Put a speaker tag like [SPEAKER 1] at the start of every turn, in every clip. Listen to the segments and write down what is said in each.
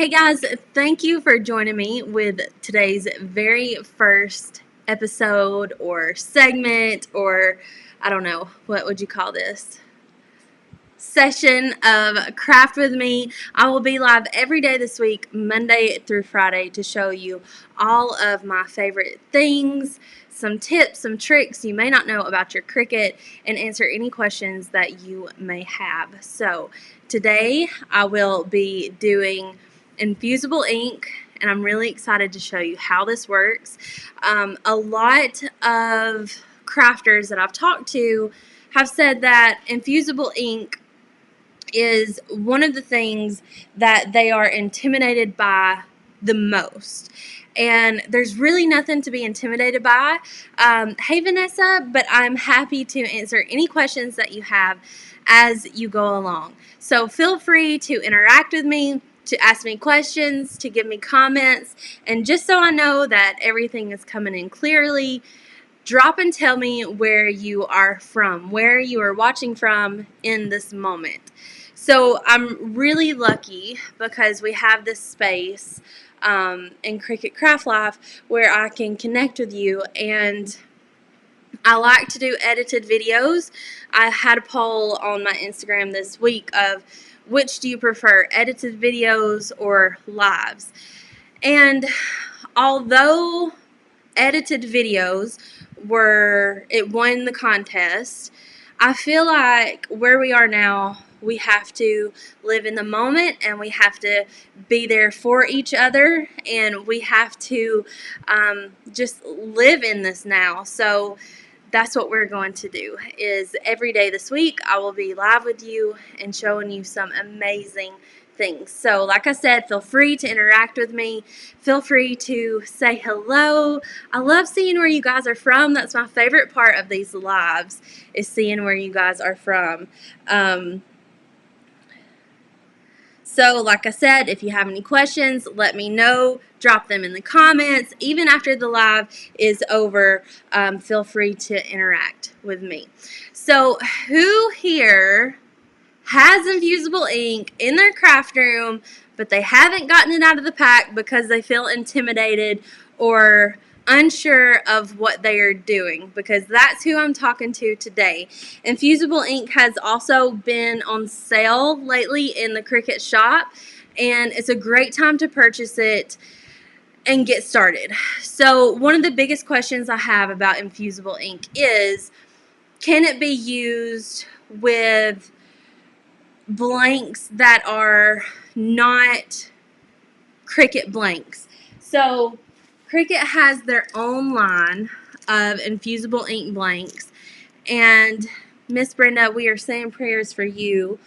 [SPEAKER 1] Hey guys, thank you for joining me with today's very first episode or segment, or I don't know, what would you call this? Session of Craft with Me. I will be live every day this week, Monday through Friday, to show you all of my favorite things, some tips, some tricks you may not know about your Cricut, and answer any questions that you may have. So today I will be doing Infusible Ink, and I'm really excited to show you how this works. A lot of crafters that I've talked to have said that Infusible Ink is one of the things that they are intimidated by the most. And there's really nothing to be intimidated by. Hey Vanessa, but I'm happy to answer any questions that you have as you go along. So feel free to interact with me, to ask me questions, to give me comments, and just so I know that everything is coming in clearly, drop and tell me where you are from, where you are watching from in this moment. So I'm really lucky because we have this space in Cricut Craft Life where I can connect with you, and I like to do edited videos. I had a poll on my Instagram this week of which do you prefer, edited videos or lives? And although edited videos won the contest, I feel like where we are now, we have to live in the moment, and we have to be there for each other, and we have to just live in this now. So that's what we're going to do, is every day this week I will be live with you and showing you some amazing things. So like I said, feel free to interact with me. Feel free to say hello. I love seeing where you guys are from. That's my favorite part of these lives, is seeing where you guys are from. So like I said, if you have any questions, let me know. Drop them in the comments. Even after the live is over, feel free to interact with me. So who here has Infusible Ink in their craft room, but they haven't gotten it out of the pack because they feel intimidated or unsure of what they are doing? Because that's who I'm talking to today. Infusible Ink has also been on sale lately in the Cricut shop, and it's a great time to purchase it and get started. So one of the biggest questions I have about Infusible Ink is, can it be used with blanks that are not Cricut blanks? So Cricut has their own line of Infusible Ink blanks, and Miss Brenda, we are saying prayers for you.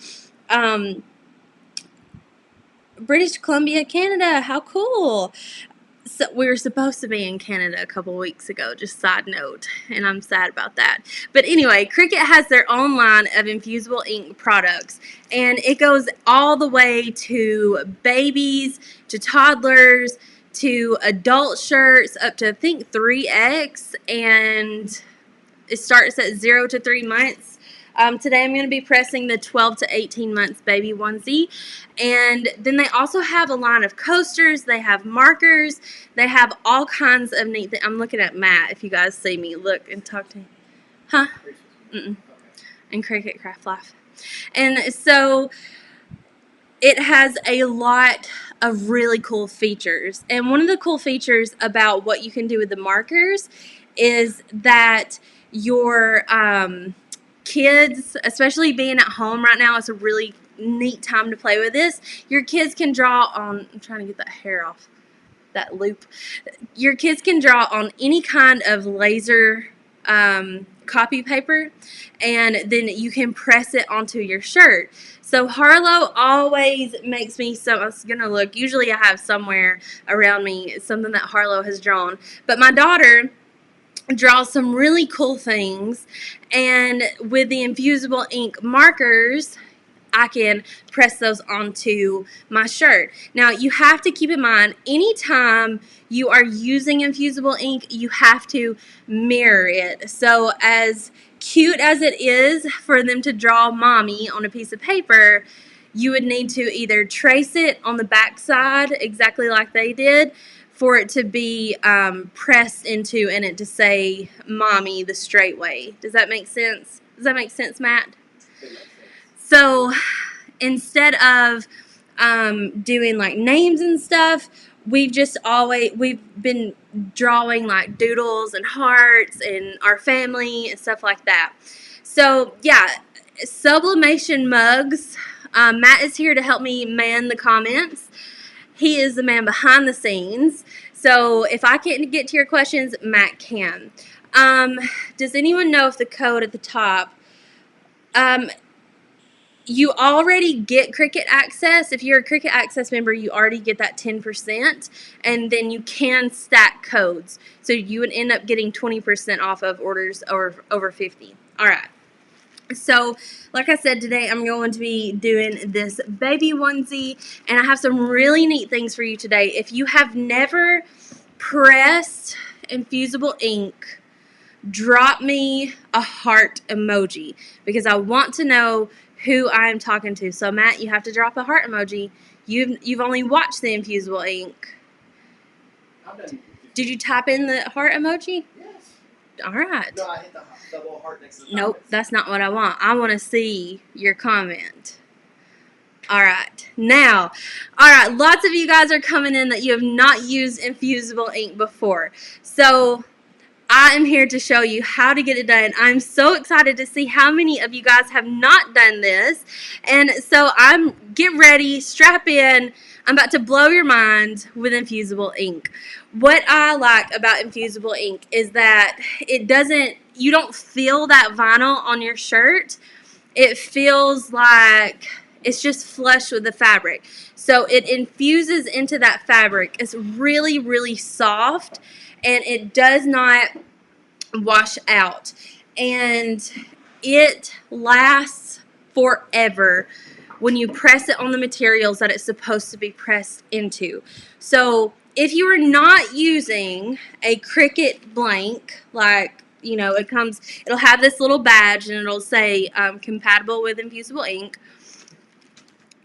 [SPEAKER 1] British Columbia, Canada, how cool. So we were supposed to be in Canada a couple weeks ago, just side note, and I'm sad about that. But anyway, Cricut has their own line of Infusible Ink products, and it goes all the way to babies, to toddlers, to adult shirts, up to I think 3X, and it starts at 0 to 3 months. Today I'm going to be pressing the 12 to 18 months baby onesie. And then they also have a line of coasters. They have markers. They have all kinds of neat things. I'm looking at Matt, if you guys see me. Look and talk to him. Huh? Mm-mm. In Cricut Craft Life. And so it has a lot of really cool features. And one of the cool features about what you can do with the markers is that your kids, especially being at home right now, it's a really neat time to play with this. Your kids can draw on, I'm trying to get that hair off, that loop. Your kids can draw on any kind of laser copy paper, and then you can press it onto your shirt. So Harlow always makes me so, I was gonna look, usually I have somewhere around me something that Harlow has drawn, but my daughter draws some really cool things, and with the Infusible Ink markers I can press those onto my shirt. Now you have to keep in mind, anytime you are using Infusible Ink, you have to mirror it. So as cute as it is for them to draw mommy on a piece of paper, you would need to either trace it on the back side exactly like they did for it to be pressed into and it to say mommy the straight way. Does that make sense? Does that make sense, Matt? So instead of doing like names and stuff, we've been drawing like doodles and hearts and our family and stuff like that. So yeah, sublimation mugs. Matt is here to help me man the comments. He is the man behind the scenes. So if I can't get to your questions, Matt can. Does anyone know if the code at the top, you already get Cricut Access. If you're a Cricut Access member, you already get that 10%, and then you can stack codes. So you would end up getting 20% off of orders over 50. All right. So, like I said, today I'm going to be doing this baby onesie, and I have some really neat things for you today. If you have never pressed Infusible Ink, drop me a heart emoji because I want to know who I'm talking to. So, Matt, you have to drop a heart emoji. You've only watched the Infusible Ink. Did you type in the heart emoji?
[SPEAKER 2] Yes.
[SPEAKER 1] All right.
[SPEAKER 2] No, I hit the double heart next to the
[SPEAKER 1] Nope,
[SPEAKER 2] comments.
[SPEAKER 1] that's not what I want. I want to see your comment. All right. Now, lots of you guys are coming in that you have not used Infusible Ink before. So, I am here to show you how to get it done. I'm so excited to see how many of you guys have not done this. And so get ready, strap in. I'm about to blow your mind with Infusible Ink. What I like about Infusible Ink is that you don't feel that vinyl on your shirt. It feels like it's just flush with the fabric. So it infuses into that fabric. It's really, really soft, and it does not wash out. And it lasts forever when you press it on the materials that it's supposed to be pressed into. So if you are not using a Cricut blank, like, you know, it'll have this little badge and it'll say compatible with Infusible Ink.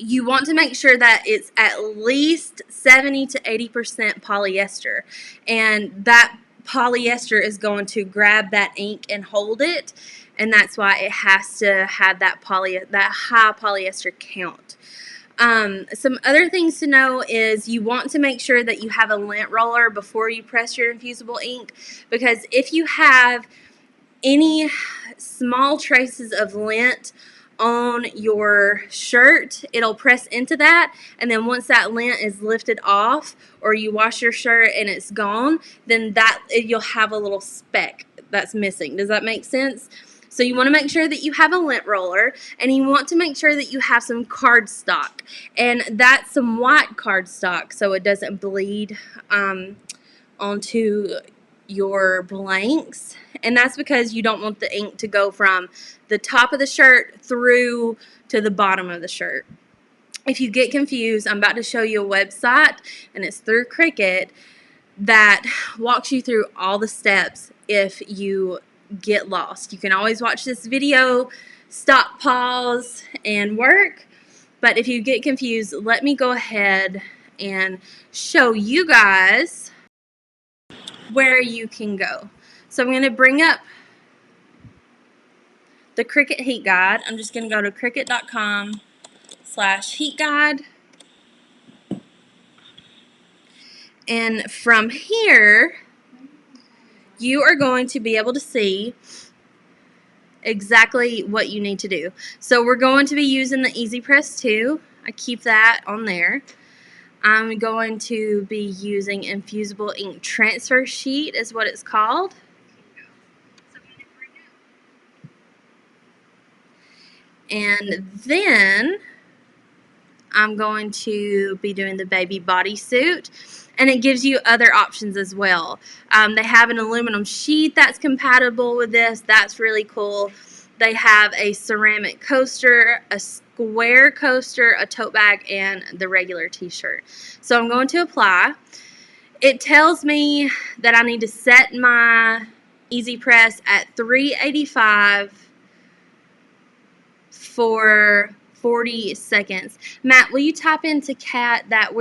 [SPEAKER 1] You want to make sure that it's at least 70 to 80% polyester, and that polyester is going to grab that ink and hold it, and that's why it has to have that high polyester count. Some other things to know is you want to make sure that you have a lint roller before you press your Infusible Ink, because if you have any small traces of lint on your shirt, it'll press into that, and then once that lint is lifted off or you wash your shirt and it's gone, then you'll have a little speck that's missing. Does that make sense? So you want to make sure that you have a lint roller, and you want to make sure that you have some cardstock, and that's some white cardstock so it doesn't bleed onto your blanks. And that's because you don't want the ink to go from the top of the shirt through to the bottom of the shirt. If you get confused, I'm about to show you a website, and it's through Cricut, that walks you through all the steps if you get lost. You can always watch this video, stop, pause, and work. But if you get confused, let me go ahead and show you guys where you can go. So I'm going to bring up the Cricut Heat Guide. I'm just going to go to cricut.com/heat guide. And from here, you are going to be able to see exactly what you need to do. So we're going to be using the Easy Press 2. I keep that on there. I'm going to be using Infusible Ink Transfer Sheet is what it's called. And then I'm going to be doing the baby bodysuit, and it gives you other options as well. They have an aluminum sheet that's compatible with this. That's really cool. They have a ceramic coaster, a square coaster, a tote bag, and the regular t-shirt. So I'm going to apply. It tells me that I need to set my Easy Press at 385 for 40 seconds. Matt, will you type into Kat that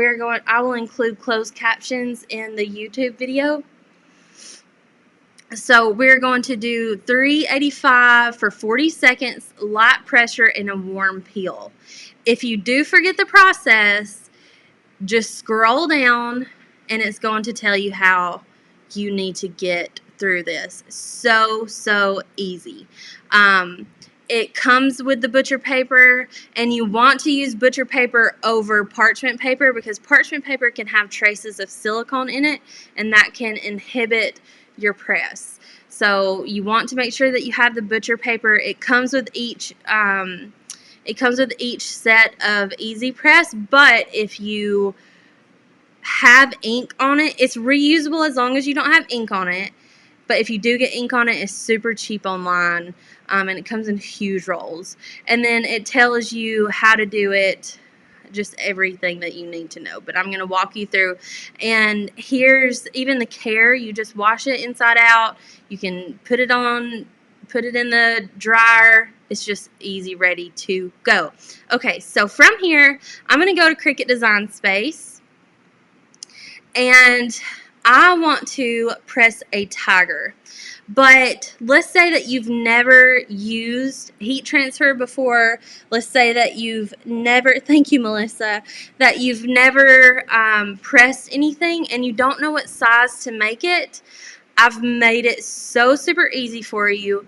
[SPEAKER 1] I will include closed captions in the YouTube video. So we're going to do 385 for 40 seconds, light pressure, and a warm peel. If you do forget the process, just scroll down and it's going to tell you how you need to get through this. So easy. It comes with the butcher paper, and you want to use butcher paper over parchment paper because parchment paper can have traces of silicone in it, and that can inhibit your press. So you want to make sure that you have the butcher paper. It comes with each set of Easy Press, but if you have ink on it, it's reusable as long as you don't have ink on it. But if you do get ink on it, it's super cheap online, and it comes in huge rolls. And then it tells you how to do it, just everything that you need to know. But I'm going to walk you through. And here's even the care. You just wash it inside out. You can put it in the dryer. It's just easy, ready to go. Okay, so from here, I'm going to go to Cricut Design Space. And I want to press a tiger, but let's say that you've never used heat transfer before. Let's say that you've never, thank you, Melissa, that you've never pressed anything and you don't know what size to make it. I've made it so super easy for you.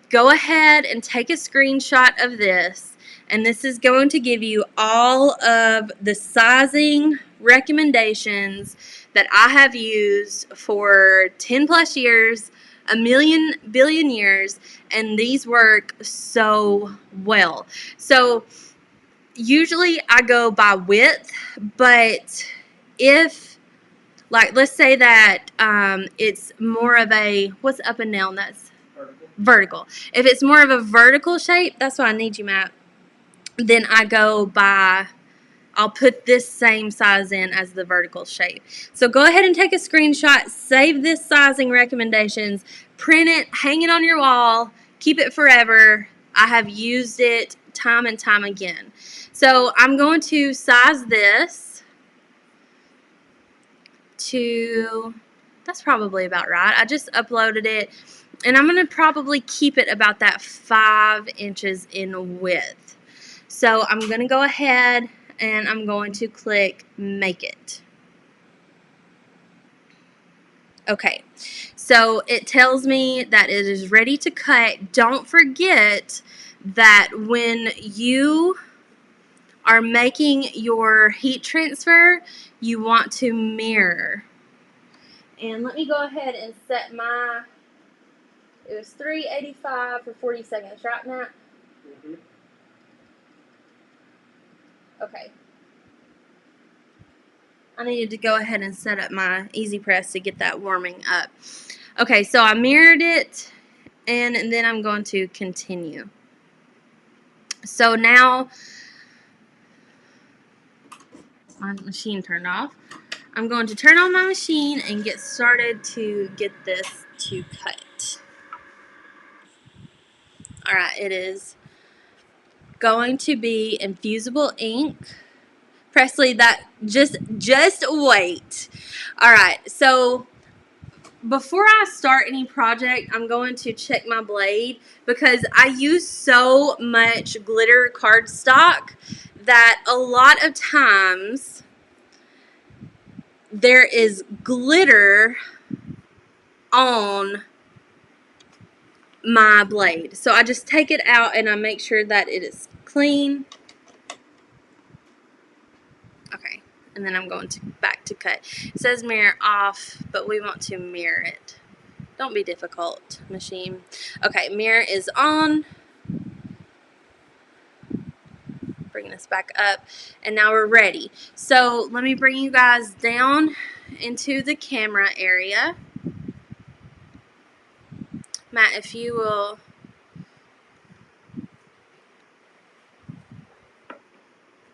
[SPEAKER 1] Go ahead and take a screenshot of this, and this is going to give you all of the sizing recommendations that I have used for 10 plus years, a million billion years, and these work so well. So usually I go by width, but if, like, let's say that it's more of a, what's up and down? That's vertical. If it's more of a vertical shape, that's why I need you, Matt. Then I go by, I'll put this same size in as the vertical shape. So go ahead and take a screenshot, save this sizing recommendations, print it, hang it on your wall, keep it forever. I have used it time and time again. So I'm going to size this to, that's probably about right. I just uploaded it. And I'm going to probably keep it about that 5 inches in width. So I'm going to go ahead and I'm going to click Make It. Okay, so it tells me that it is ready to cut. Don't forget that when you are making your heat transfer, you want to mirror. And let me go ahead and set my, it was 385 for 40 seconds, right, Matt?
[SPEAKER 2] Mm-hmm.
[SPEAKER 1] Okay. I needed to go ahead and set up my Easy Press to get that warming up. Okay, so I mirrored it, and then I'm going to continue. So now, my machine turned off. I'm going to turn on my machine and get started to get this to cut. Alright, it is going to be Infusible Ink. Presley, that just wait. Alright, so before I start any project, I'm going to check my blade because I use so much glitter cardstock that a lot of times there is glitter on my blade. So I just take it out and I make sure that it is clean. Okay, and then I'm going to back to cut. It says mirror off, but we want to mirror it. Don't be difficult, machine. Okay, mirror is on. Bring this back up, and now we're ready. So let me bring you guys down into the camera area. Matt, if you will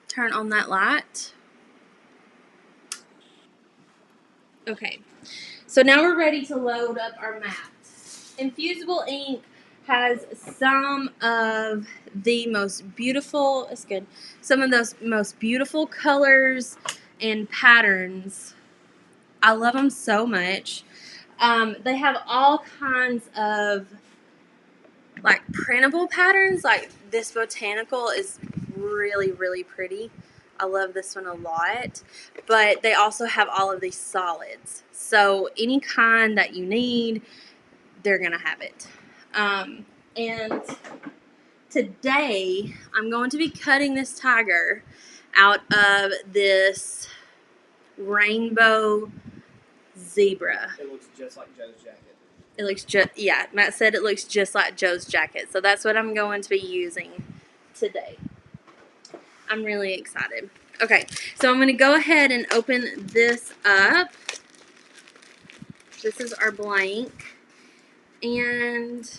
[SPEAKER 1] turn on that light. Okay, so now we're ready to load up our mat. Infusible ink has some of the most beautiful, it's good, some of those most beautiful colors and patterns. I love them so much. They have all kinds of like printable patterns. Like this botanical is really, really pretty. I love this one a lot. But they also have all of these solids. So any kind that you need, they're going to have it. And today I'm going to be cutting this tiger out of this rainbow zebra.
[SPEAKER 2] It looks just like Joe's jacket.
[SPEAKER 1] It looks just, yeah, Matt said it looks just like Joe's jacket. So that's what I'm going to be using today. I'm really excited. Okay, so I'm going to go ahead and open this up. This is our blank. And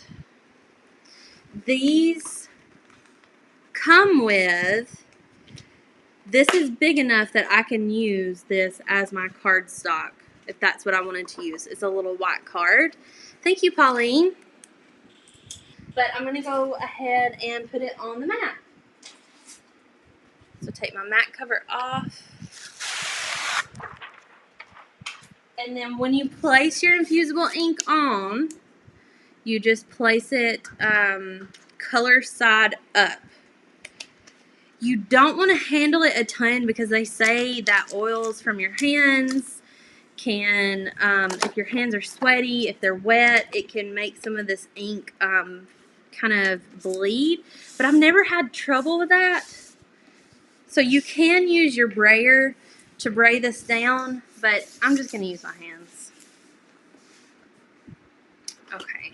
[SPEAKER 1] these come with, this is big enough that I can use this as my cardstock if that's what I wanted to use. It's a little white card. Thank you, Pauline. But I'm going to go ahead and put it on the mat. So take my mat cover off. And then when you place your Infusible ink on, you just place it color side up. You don't want to handle it a ton because they say that oils from your hands can, if your hands are sweaty, if they're wet, it can make some of this ink kind of bleed. But I've never had trouble with that. So you can use your brayer to bray this down, but I'm just going to use my hands. Okay.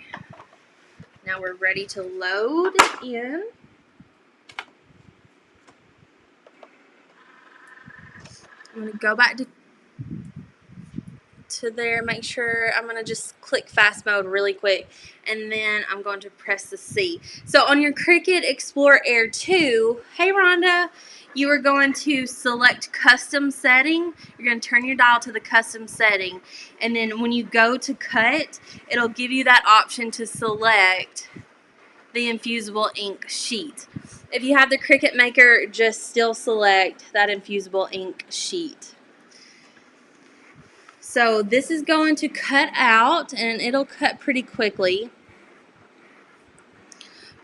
[SPEAKER 1] Now we're ready to load in. I'm going to go back to there, make sure, I'm going to just click fast mode really quick, and then I'm going to press the C. So on your Cricut Explore Air 2, hey Rhonda, you are going to select custom setting. You're going to turn your dial to the custom setting, and then when you go to cut, it'll give you that option to select the Infusible ink sheet. If you have the Cricut Maker, just still select that Infusible ink sheet. So this is going to cut out, and it'll cut pretty quickly.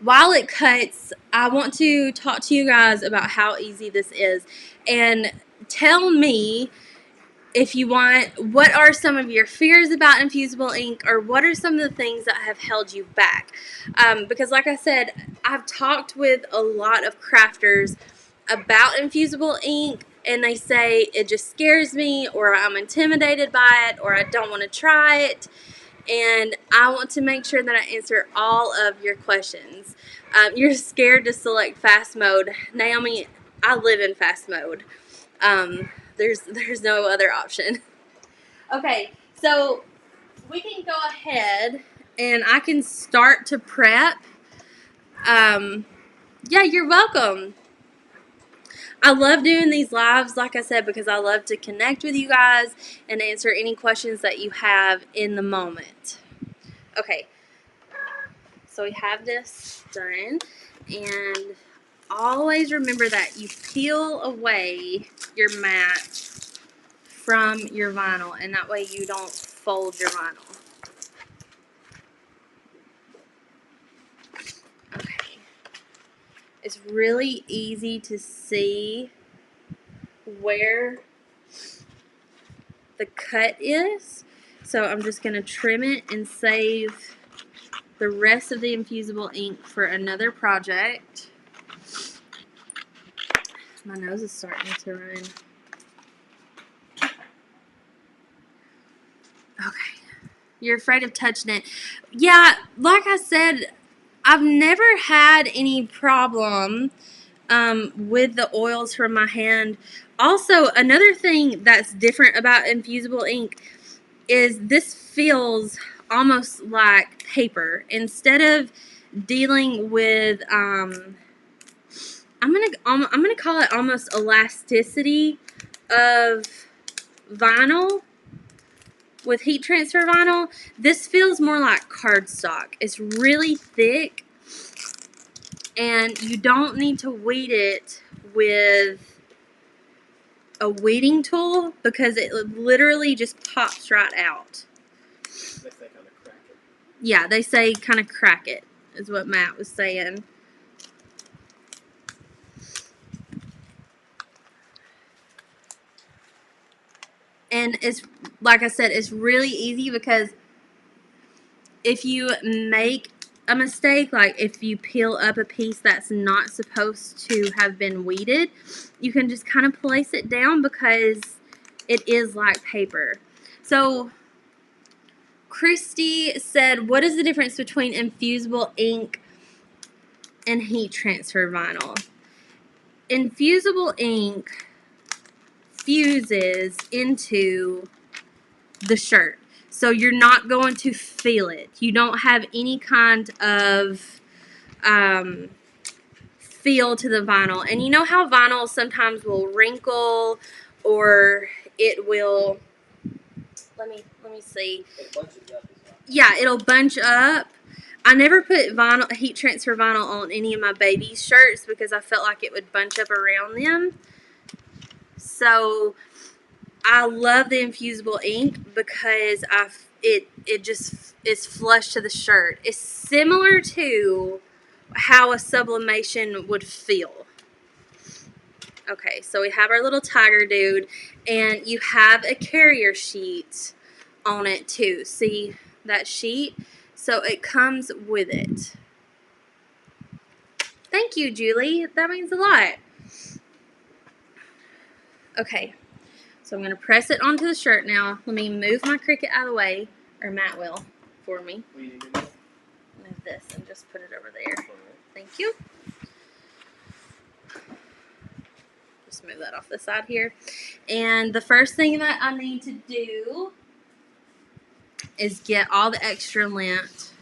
[SPEAKER 1] While it cuts, I want to talk to you guys about how easy this is. And tell me if you want, what are some of your fears about Infusible ink, or what are some of the things that have held you back? Because like I said, I've talked with a lot of crafters about Infusible ink, and they say it just scares me, or I'm intimidated by it, or I don't want to try it. And I want to make sure that I answer all of your questions. You're scared to select fast mode. Naomi, I live in fast mode. There's no other option. Okay, so we can go ahead and I can start to prep. Yeah, you're welcome. I love doing these lives, like I said, because I love to connect with you guys and answer any questions that you have in the moment. Okay, so we have this done, and always remember that you peel away your mat from your vinyl, and that way you don't fold your vinyl. Okay. It's really easy to see where the cut is, so I'm just going to trim it and save the rest of the Infusible ink for another project. My nose is starting to run. Okay. You're afraid of touching it. Yeah, like I said, I've never had any problem with the oils from my hand. Also, another thing that's different about Infusible ink is this feels almost like paper. Instead of dealing with, I'm gonna call it almost elasticity of vinyl. with heat transfer vinyl, this feels more like cardstock. It's really thick, and you don't need to weed it with a weeding tool because it literally just pops right out.
[SPEAKER 2] They say kind of crack it.
[SPEAKER 1] Yeah, they say kind of crack it, is what Matt was saying. And it's, like I said, it's really easy because if you make a mistake, like if you peel up a piece that's not supposed to have been weeded, you can just kind of place it down because it is like paper. So Christy said, what is the difference between infusible ink and heat transfer vinyl? Infusible ink fuses into the shirt, so you're not going to feel it. You don't have any kind of feel to the vinyl. And you know how vinyl sometimes will wrinkle, or it will, let me see.
[SPEAKER 2] It bunches up as well.
[SPEAKER 1] Yeah, it'll bunch up. I never put vinyl, heat transfer vinyl on any of my baby's shirts because I felt like it would bunch up around them. So I love the infusible ink because it just is flush to the shirt. It's similar to how a sublimation would feel. Okay, so we have our little tiger dude, and you have a carrier sheet on it too. See that sheet? So it comes with it. Thank you, Julie. That means a lot. Okay, so I'm going to press it onto the shirt now. Let me move my Cricut out of the way, or Matt will for me.
[SPEAKER 2] What do you need to do?
[SPEAKER 1] Move this and just put it over there. Thank you. Just move that off the side here. And the first thing that I need to do is get all the extra lint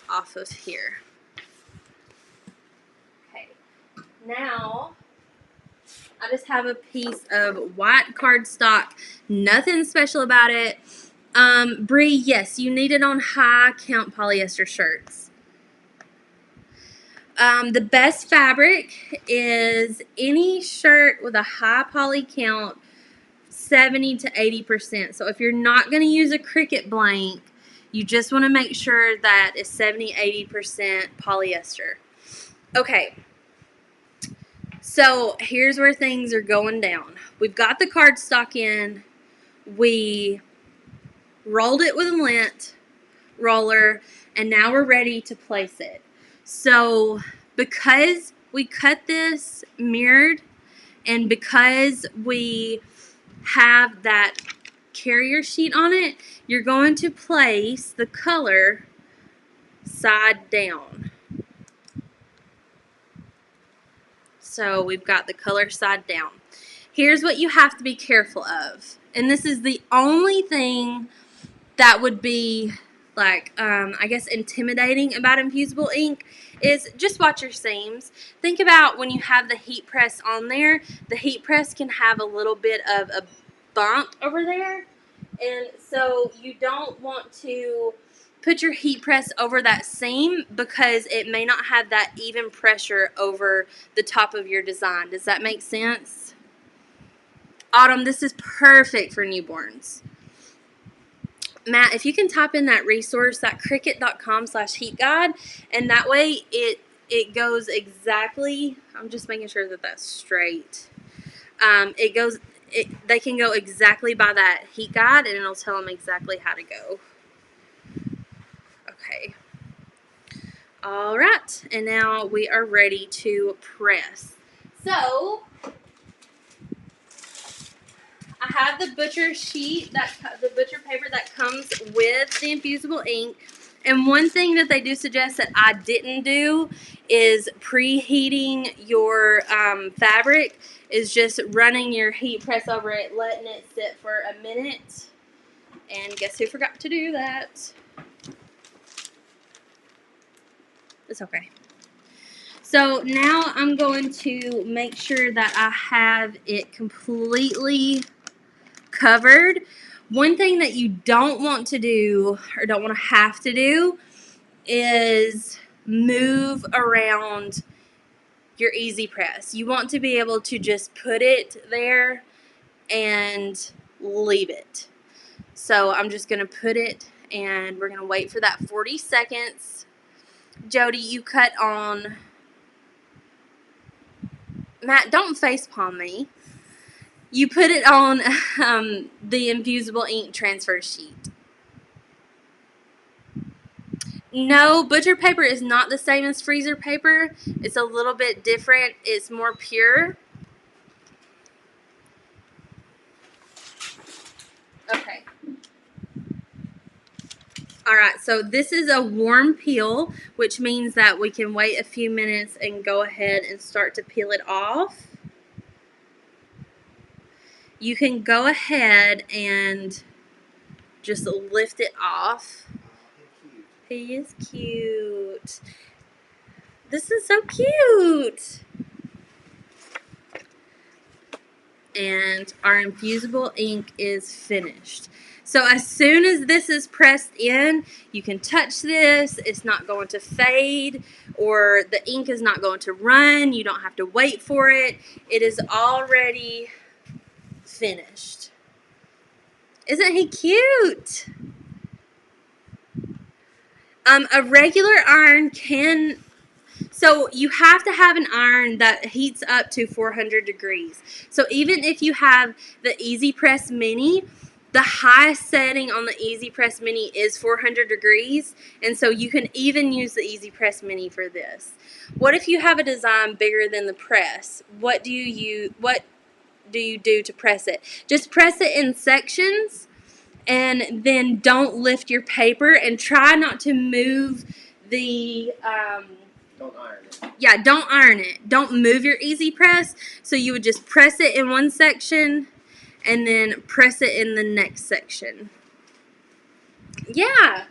[SPEAKER 1] off of here. Okay. Now, I just have a piece of white cardstock. Nothing special about it. Bree, yes, you need it on high count polyester shirts. The best fabric is any shirt with a high poly count, 70 to 80%. So if you're not going to use a Cricut blank, you just want to make sure that it's 70-80% polyester. Okay, so here's where things are going down. We've got the cardstock in. We rolled it with a lint roller, and now we're ready to place it. So because we cut this mirrored, and because we have that carrier sheet on it, you're going to place the color side down. So we've got the color side down. Here's what you have to be careful of, and this is the only thing that would be like, I guess, intimidating about infusible ink, is just watch your seams. Think about when you have the heat press on there, the heat press can have a little bit of a bump over there, and so you don't want to put your heat press over that seam because it may not have that even pressure over the top of your design. Does that make sense? Autumn, this is perfect for newborns. Matt, if you can type in that resource, that cricut.com/heat guide, and that way it goes exactly, I'm just making sure that that's straight. They can go exactly by that heat guide, and it'll tell them exactly how to go. Okay. All right, and now we are ready to press. So I have the butcher sheet, the butcher paper that comes with the infusible ink. And one thing that they do suggest that I didn't do is preheating your fabric, is just running your heat press over it, letting it sit for a minute. And guess who forgot to do that? It's okay. So now I'm going to make sure that I have it completely covered. One thing that you don't want to do or don't want to have to do is move around your easy press. You want to be able to just put it there and leave it. So I'm just going to put it and we're going to wait for that 40 seconds. Jody, you cut on. Matt, don't facepalm me. You put it on the Infusible Ink transfer sheet. No, butcher paper is not the same as freezer paper. It's a little bit different. It's more pure. Okay. Alright, so this is a warm peel, which means that we can wait a few minutes and go ahead and start to peel it off. You can go ahead and just lift it off. He is cute. This is so cute. And our Infusible ink is finished. So as soon as this is pressed in, you can touch this. It's not going to fade, or the ink is not going to run. You don't have to wait for it. It is already finished. Isn't he cute? A regular iron can... So you have to have an iron that heats up to 400 degrees. So even if you have the Easy Press Mini, the highest setting on the Easy Press Mini is 400 degrees. And so you can even use the Easy Press Mini for this. What if you have a design bigger than the press? What do you do to press it? Just press it in sections and then don't lift your paper and try not to move the...
[SPEAKER 2] Don't iron it.
[SPEAKER 1] Yeah, don't iron it. Don't move your Easy Press. So you would just press it in one section and then press it in the next section. Yeah.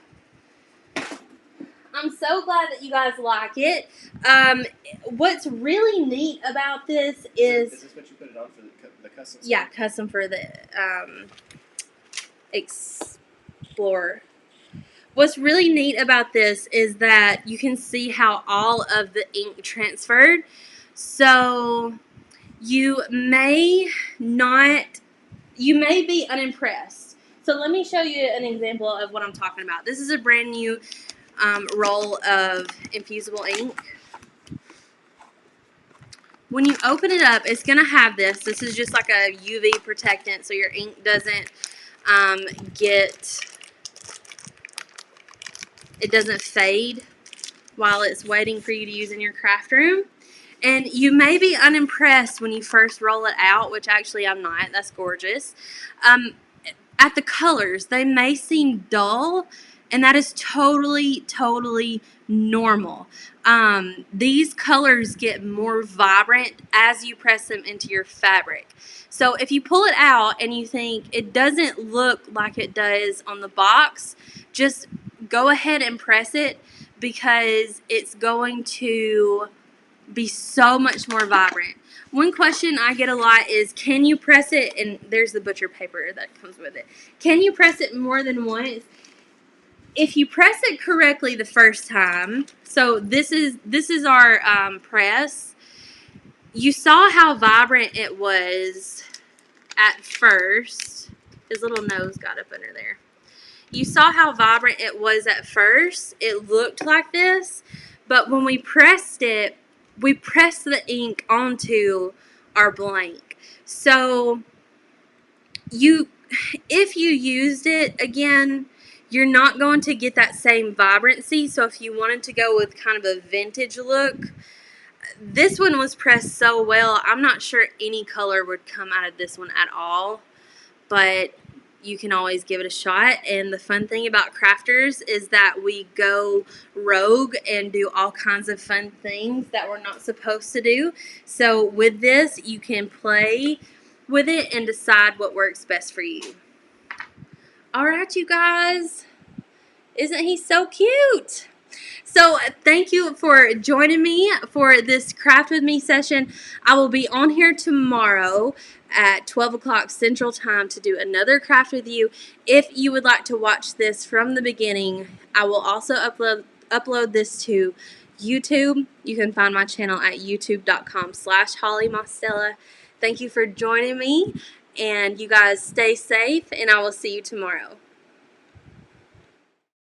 [SPEAKER 1] I'm so glad that you guys like it. What's really neat about this is...
[SPEAKER 2] Is this what you put it on for the custom?
[SPEAKER 1] Yeah, custom for the Explorer. What's really neat about this is that you can see how all of the ink transferred. So you may be unimpressed. So let me show you an example of what I'm talking about. This is a brand new roll of Infusible ink. When you open it up, it's going to have this. This is just like a UV protectant so your ink doesn't it doesn't fade while it's waiting for you to use in your craft room. And you may be unimpressed when you first roll it out, which actually I'm not. That's gorgeous. At the colors, they may seem dull, and that is totally, totally normal. These colors get more vibrant as you press them into your fabric. So if you pull it out and you think it doesn't look like it does on the box, just go ahead and press it because it's going to be so much more vibrant. One question I get a lot is, can you press it, and there's the butcher paper that comes with it, can you press it more than once? If you press it correctly the first time, so this is our press, you saw how vibrant it was at first. His little nose got up under there. You saw how vibrant it was at first. It looked like this, but when we pressed it, we pressed the ink onto our blank. So if you used it again, you're not going to get that same vibrancy. So if you wanted to go with kind of a vintage look, this one was pressed so well, I'm not sure any color would come out of this one at all, but you can always give it a shot. And the fun thing about crafters is that we go rogue and do all kinds of fun things that we're not supposed to do. So with this, you can play with it and decide what works best for you. Alright, you guys. Isn't he so cute? So thank you for joining me for this craft with me session. I will be on here tomorrow at 12 o'clock Central Time to do another craft with you. If you would like to watch this from the beginning, I will also upload this to YouTube. You can find my channel at youtube.com/HolliMostella. Thank you for joining me, and you guys stay safe, and I will see you tomorrow.